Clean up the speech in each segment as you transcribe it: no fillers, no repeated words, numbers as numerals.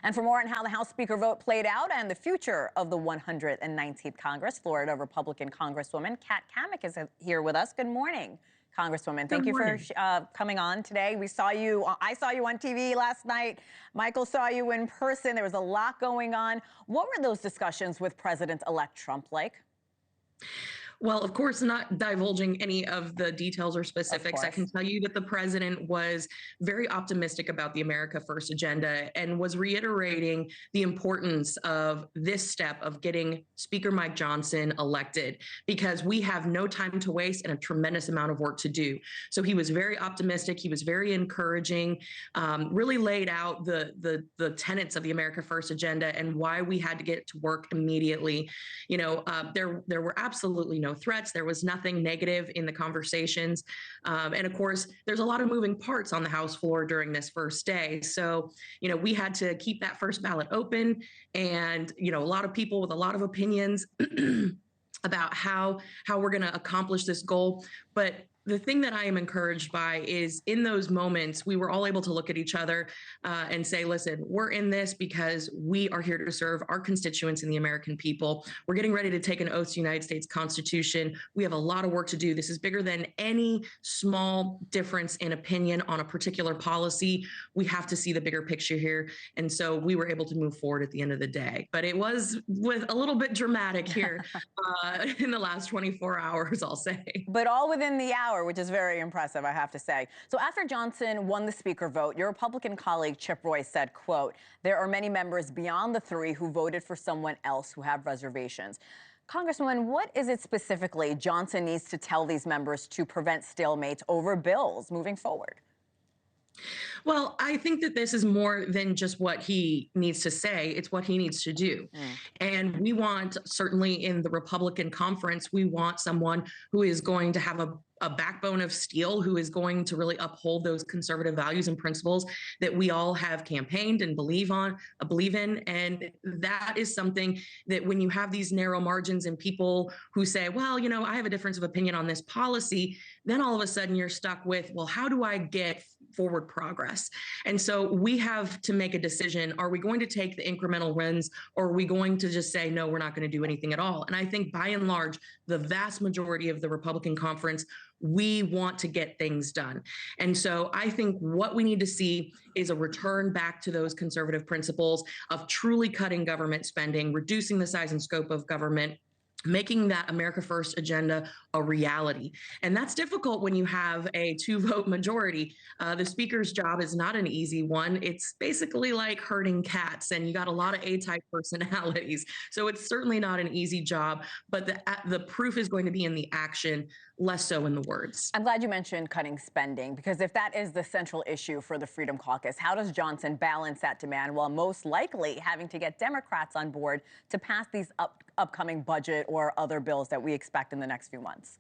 And for more on how the House Speaker vote played out and the future of the 119th Congress, Florida Republican Congresswoman Cammack is here with us. Good morning, Congresswoman. Thank you for coming on today. I saw you on TV last night. Michael saw you in person. There was a lot going on. What were those discussions with President-elect Trump like? Well, of course, not divulging any of the details or specifics. I can tell you that the president was very optimistic about the America First agenda and was reiterating the importance of this step of getting Speaker Mike Johnson elected, because we have no time to waste and a tremendous amount of work to do. So he was very optimistic. He was very encouraging, really laid out the tenets of the America First agenda and why we had to get to work immediately. You know, there were absolutely no threats. There was nothing negative in the conversations. And of course, there's a lot of moving parts on the House floor during this first day. So, you know, we had to keep that first ballot open, and, you know, a lot of people with a lot of opinions about how we're going to accomplish this goal. But the thing that I am encouraged by is in those moments, we were all able to look at each other and say, listen, we're in this because we are here to serve our constituents and the American people. We're getting ready to take an oath to the United States Constitution. We have a lot of work to do. This is bigger than any small difference in opinion on a particular policy. We have to see the bigger picture here. And so we were able to move forward at the end of the day. But it was with a little bit dramatic here in the last 24 hours, I'll say. But all within the hour, which is very impressive, I have to say. So after Johnson won the speaker vote, your Republican colleague Chip Roy said, quote, "There are many members beyond the three who voted for someone else who have reservations." Congresswoman, what is it specifically Johnson needs to tell these members to prevent stalemates over bills moving forward? Well, I think that this is more than just what he needs to say. It's what he needs to do. And we want, certainly in the Republican conference, we want someone who is going to have a backbone of steel, who is going to really uphold those conservative values and principles that we all have campaigned and believe in. And that is something that when you have these narrow margins and people who say, well, you know, I have a difference of opinion on this policy, then all of a sudden you're stuck with, well, how do I get forward progress? And so we have to make a decision. Are we going to take the incremental wins, or are we going to just say, no, we're not going to do anything at all? And I think by and large, the vast majority of the Republican conference, we want to get things done. And so I think what we need to see is a return back to those conservative principles of truly cutting government spending, reducing the size and scope of government, making that America First agenda a reality. And that's difficult when you have a 2-vote majority. The speaker's job is not an easy one. It's basically like herding cats, and you got a lot of A-type personalities. So it's certainly not an easy job, but the proof is going to be in the action, less so in the words. I'm glad you mentioned cutting spending, because if that is the central issue for the Freedom Caucus, how does Johnson balance that demand while most likely having to get Democrats on board to pass these upcoming budget or other bills that we expect in the next few months?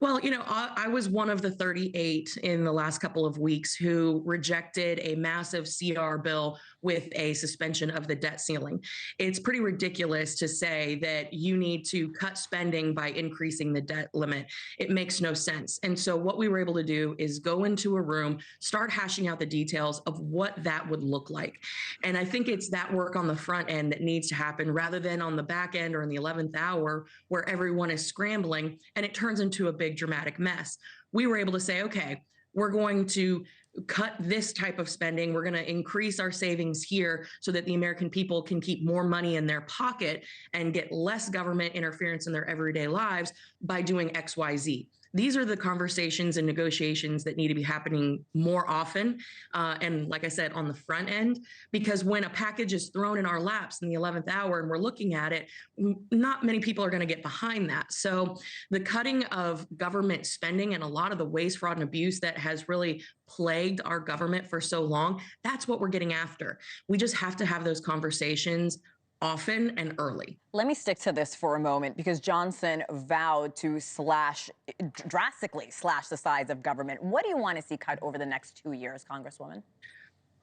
Well, you know, I was one of the 38 in the last couple of weeks who rejected a massive CR bill with a suspension of the debt ceiling. It's pretty ridiculous to say that you need to cut spending by increasing the debt limit. It makes no sense. And so what we were able to do is go into a room, start hashing out the details of what that would look like. And I think it's that work on the front end that needs to happen rather than on the back end or in the 11th hour where everyone is scrambling and it turns into a big dramatic mess. We were able to say, okay, we're going to cut this type of spending. We're going to increase our savings here so that the American people can keep more money in their pocket and get less government interference in their everyday lives by doing X, Y, Z. These are the conversations and negotiations that need to be happening more often. And like I said, on the front end, because when a package is thrown in our laps in the 11th hour and we're looking at it, not many people are going to get behind that. So the cutting of government spending and a lot of the waste, fraud, and abuse that has really plagued our government for so long, that's what we're getting after. We just have to have those conversations often and early. Let me stick to this for a moment, because Johnson vowed to drastically slash the size of government. What do you want to see cut over the next 2 years, Congresswoman?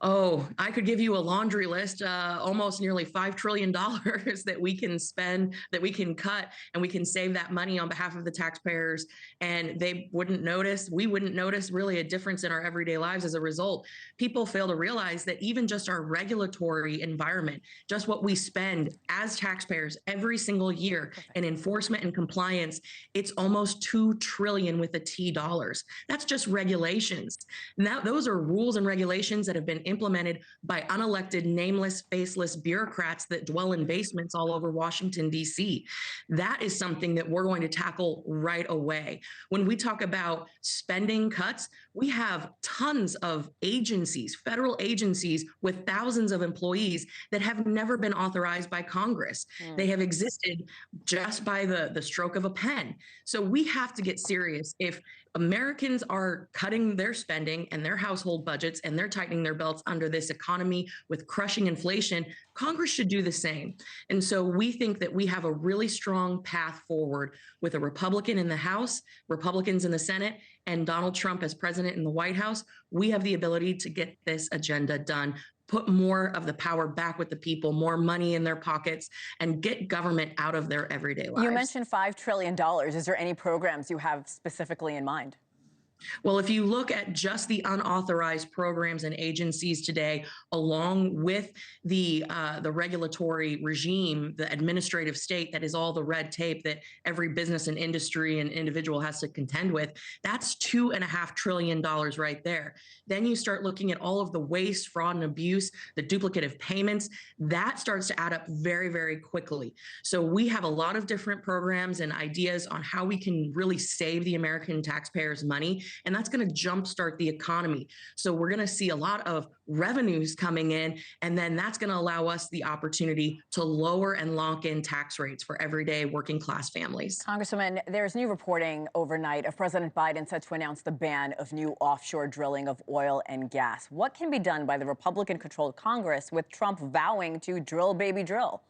Oh, I could give you a laundry list, almost nearly $5 trillion that we can spend, that we can cut, and we can save that money on behalf of the taxpayers. And they wouldn't notice, we wouldn't notice really a difference in our everyday lives as a result. People fail to realize that even just our regulatory environment, just what we spend as taxpayers every single year in enforcement and compliance, it's almost 2 trillion with a T dollars. That's just regulations. Now, those are rules and regulations that have been implemented by unelected, nameless, faceless bureaucrats that dwell in basements all over Washington, D.C. That is something that we're going to tackle right away. When we talk about spending cuts, we have tons of agencies, federal agencies with thousands of employees that have never been authorized by Congress. They have existed just by the stroke of a pen. So we have to get serious. If Americans are cutting their spending and their household budgets and they're tightening their belts under this economy with crushing inflation, Congress should do the same. And so we think that we have a really strong path forward with a Republican in the House, Republicans in the Senate, and Donald Trump as president in the White House. We have the ability to get this agenda done, put more of the power back with the people, more money in their pockets, and get government out of their everyday lives. You mentioned $5 trillion. Is there any programs you have specifically in mind? Well, if you look at just the unauthorized programs and agencies today, along with the regulatory regime, the administrative state that is all the red tape that every business and industry and individual has to contend with, that's $2.5 trillion right there. Then you start looking at all of the waste, fraud, and abuse, the duplicative payments, that starts to add up very, very quickly. So we have a lot of different programs and ideas on how we can really save the American taxpayers' money. And that's going to jumpstart the economy. So we're going to see a lot of revenues coming in, and then that's going to allow us the opportunity to lower and lock in tax rates for everyday working class families. Congresswoman, there's new reporting overnight of President Biden set to announce the ban of new offshore drilling of oil and gas. What can be done by the Republican-controlled Congress with Trump vowing to drill, baby, drill?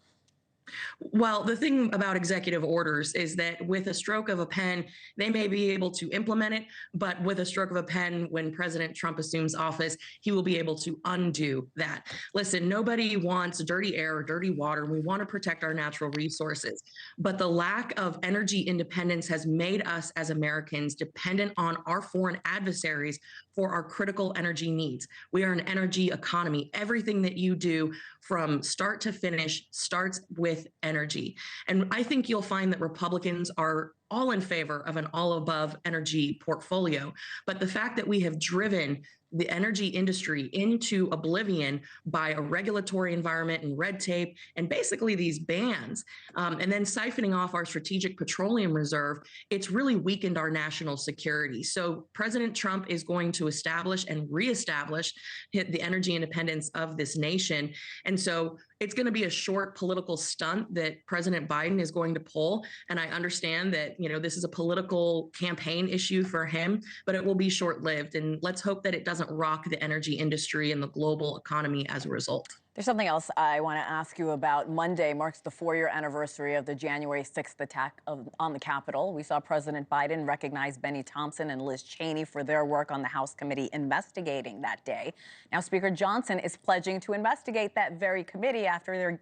Well, the thing about executive orders is that with a stroke of a pen, they may be able to implement it, but with a stroke of a pen, when President Trump assumes office, he will be able to undo that. Listen, nobody wants dirty air or dirty water. We want to protect our natural resources, but the lack of energy independence has made us as Americans dependent on our foreign adversaries for our critical energy needs. We are an energy economy. Everything that you do from start to finish starts with energy. And I think you'll find that Republicans are all in favor of an all above energy portfolio. But the fact that we have driven the energy industry into oblivion by a regulatory environment and red tape and basically these bans, and then siphoning off our strategic petroleum reserve, it's really weakened our national security. So President Trump is going to establish and reestablish the energy independence of this nation. And so it's going to be a short political stunt that President Biden is going to pull. And I understand that, this is a political campaign issue for him, but it will be short-lived. And let's hope that it doesn't rock the energy industry and the global economy as a result. There's something else I want to ask you about. Monday marks the 4-year anniversary of the January 6th attack on the Capitol. We saw President Biden recognize Benny Thompson and Liz Cheney for their work on the House committee investigating that day. Now, Speaker Johnson is pledging to investigate that very committee after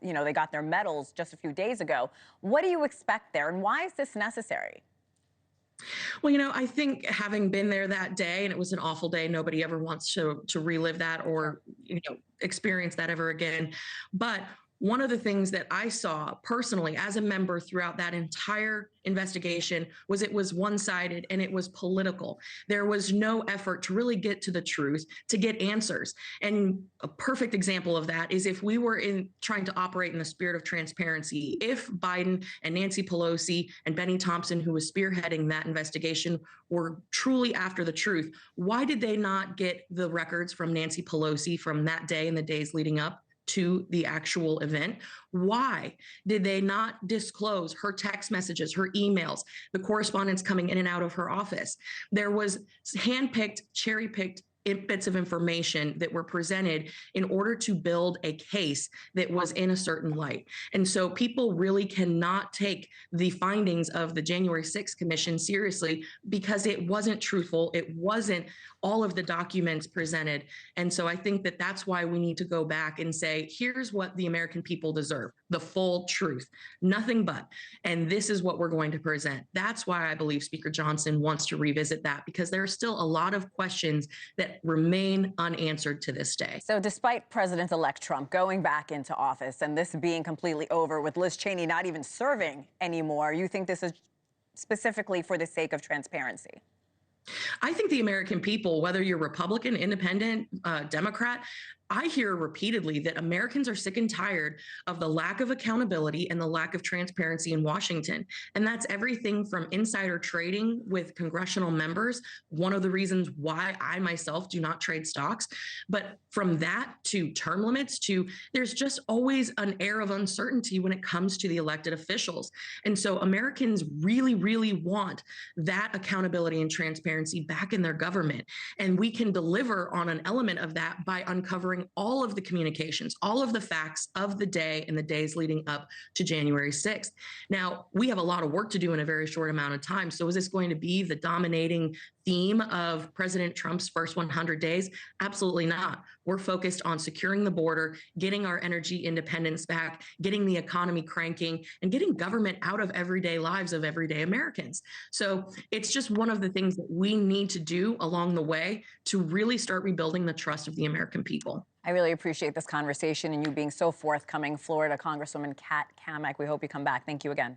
they got their medals just a few days ago. What do you expect there, and why is this necessary? Well, I think having been there that day, and it was an awful day, nobody ever wants to relive that or, experience that ever again. But one of the things that I saw personally as a member throughout that entire investigation was it was one-sided and it was political. There was no effort to really get to the truth, to get answers. And a perfect example of that is if we were trying to operate in the spirit of transparency, if Biden and Nancy Pelosi and Benny Thompson, who was spearheading that investigation, were truly after the truth, why did they not get the records from Nancy Pelosi from that day and the days leading up to the actual event? Why did they not disclose her text messages, her emails, the correspondence coming in and out of her office? There was handpicked, cherry-picked bits of information that were presented in order to build a case that was in a certain light. And so people really cannot take the findings of the January 6th Commission seriously because it wasn't truthful. It wasn't all of the documents presented. And so I think that that's why we need to go back and say, here's what the American people deserve, the full truth, nothing but. And this is what we're going to present. That's why I believe Speaker Johnson wants to revisit that, because there are still a lot of questions that remain unanswered to this day. So despite President-elect Trump going back into office and this being completely over with Liz Cheney not even serving anymore, you think this is specifically for the sake of transparency? I think the American people, whether you're Republican, Independent, Democrat, I hear repeatedly that Americans are sick and tired of the lack of accountability and the lack of transparency in Washington. And that's everything from insider trading with congressional members, one of the reasons why I myself do not trade stocks. But from that to term limits to there's just always an air of uncertainty when it comes to the elected officials. And so Americans really, really want that accountability and transparency back in their government. And we can deliver on an element of that by uncovering all of the communications, all of the facts of the day and the days leading up to January 6th. Now, we have a lot of work to do in a very short amount of time. So is this going to be the dominating theme of President Trump's first 100 days? Absolutely not. We're focused on securing the border, getting our energy independence back, getting the economy cranking, and getting government out of everyday lives of everyday Americans. So it's just one of the things that we need to do along the way to really start rebuilding the trust of the American people. I really appreciate this conversation and you being so forthcoming. Florida Congresswoman Kat Cammack, we hope you come back. Thank you again.